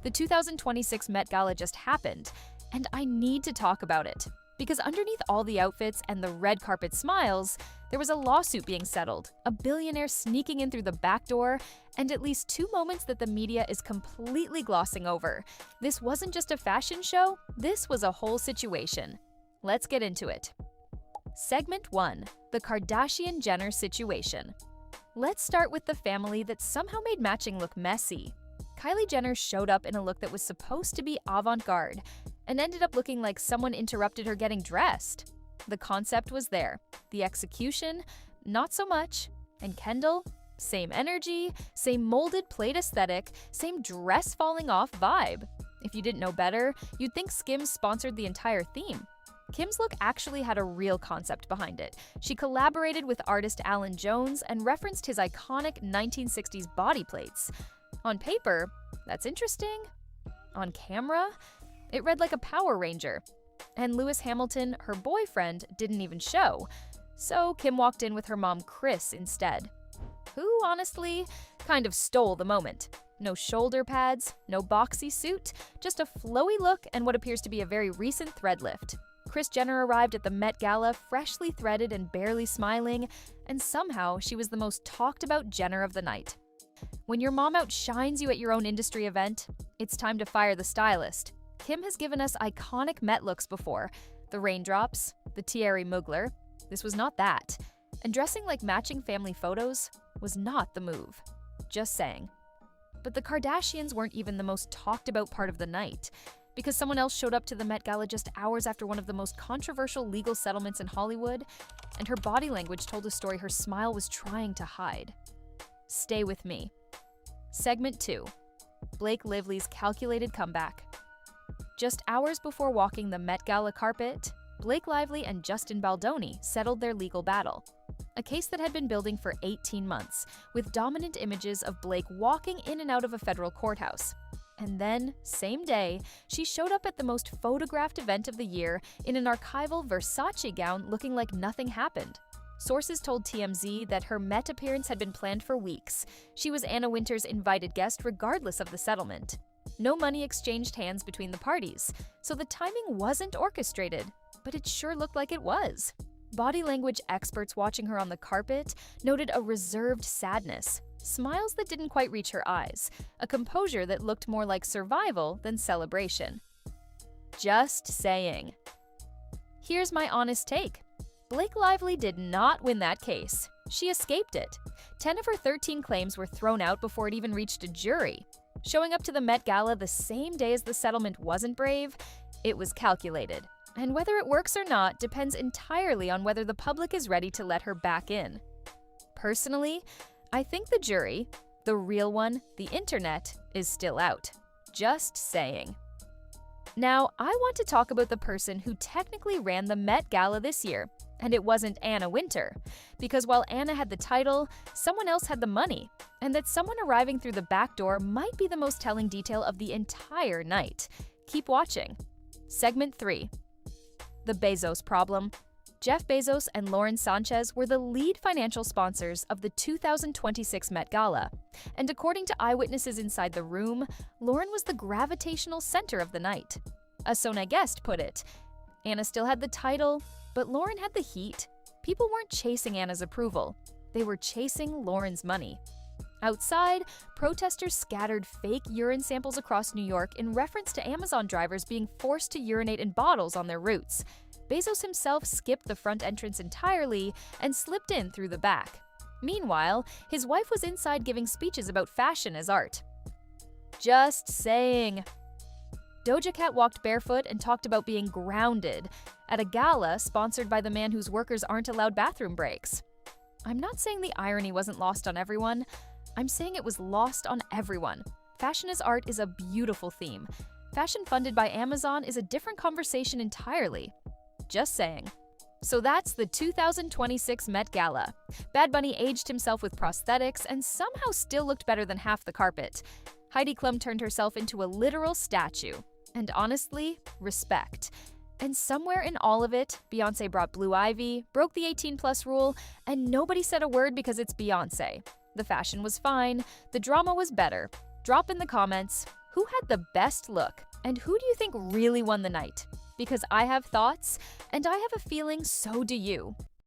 The 2026 Met Gala just happened, and I need to talk about it. Because underneath all the outfits and the red carpet smiles, there was a lawsuit being settled, a billionaire sneaking in through the back door, and at least two moments that the media is completely glossing over. This wasn't just a fashion show, this was a whole situation. Let's get into it. Segment 1. The Kardashian-Jenner situation. Let's start with the family that somehow made matching look messy. Kylie Jenner showed up in a look that was supposed to be avant-garde and ended up looking like someone interrupted her getting dressed. The concept was there. The execution, not so much. And Kendall, same energy, same molded plate aesthetic, same dress falling off vibe. If you didn't know better, you'd think Skims sponsored the entire theme. Kim's look actually had a real concept behind it. She collaborated with artist Alan Jones and referenced his iconic 1960s body plates. On paper, that's interesting. On camera, it read like a Power Ranger. And Lewis Hamilton, her boyfriend, didn't even show. So Kim walked in with her mom Kris instead, who honestly kind of stole the moment. No shoulder pads, no boxy suit, just a flowy look and what appears to be a very recent thread lift. Kris Jenner arrived at the Met Gala freshly threaded and barely smiling, and somehow she was the most talked about Jenner of the night. When your mom outshines you at your own industry event, it's time to fire the stylist. Kim has given us iconic Met looks before. The raindrops, the Thierry Mugler. This was not that. And dressing like matching family photos was not the move. Just saying. But the Kardashians weren't even the most talked about part of the night, because someone else showed up to the Met Gala just hours after one of the most controversial legal settlements in Hollywood, and her body language told a story her smile was trying to hide. Stay with me. Segment 2. Blake Lively's calculated comeback. Just hours before walking the Met Gala carpet, Blake Lively and Justin Baldoni settled their legal battle. A case that had been building for 18 months, with dominant images of Blake walking in and out of a federal courthouse. And then, same day, she showed up at the most photographed event of the year in an archival Versace gown looking like nothing happened. Sources told TMZ that her Met appearance had been planned for weeks. She was Anna Wintour's invited guest regardless of the settlement. No money exchanged hands between the parties, so the timing wasn't orchestrated, but it sure looked like it was. Body language experts watching her on the carpet noted a reserved sadness, smiles that didn't quite reach her eyes, a composure that looked more like survival than celebration. Just saying. Here's my honest take. Blake Lively did not win that case. She escaped it. 10 of her 13 claims were thrown out before it even reached a jury. Showing up to the Met Gala the same day as the settlement wasn't brave, it was calculated. And whether it works or not depends entirely on whether the public is ready to let her back in. Personally, I think the jury, the real one, the internet, is still out. Just saying. Now, I want to talk about the person who technically ran the Met Gala this year, and it wasn't Anna Wintour. Because while Anna had the title, someone else had the money, and that someone arriving through the back door might be the most telling detail of the entire night. Keep watching. Segment 3. The Bezos problem. Jeff Bezos and Lauren Sanchez were the lead financial sponsors of the 2026 Met Gala. And according to eyewitnesses inside the room, Lauren was the gravitational center of the night. A Sona guest put it, Anna still had the title, but Lauren had the heat. People weren't chasing Anna's approval. They were chasing Lauren's money. Outside, protesters scattered fake urine samples across New York in reference to Amazon drivers being forced to urinate in bottles on their routes. Bezos himself skipped the front entrance entirely and slipped in through the back. Meanwhile, his wife was inside giving speeches about fashion as art. Just saying. Doja Cat walked barefoot and talked about being grounded at a gala sponsored by the man whose workers aren't allowed bathroom breaks. I'm not saying the irony wasn't lost on everyone. I'm saying it was lost on everyone. Fashion as art is a beautiful theme. Fashion funded by Amazon is a different conversation entirely. Just saying. So that's the 2026 Met Gala. Bad Bunny aged himself with prosthetics and somehow still looked better than half the carpet. Heidi Klum turned herself into a literal statue. And honestly, respect. And somewhere in all of it, Beyoncé brought Blue Ivy, broke the 18+ rule, and nobody said a word because it's Beyoncé. The fashion was fine, the drama was better. Drop in the comments, Who had the best look, and who do you think really won the night? Because I have thoughts, and I have a feeling so do you.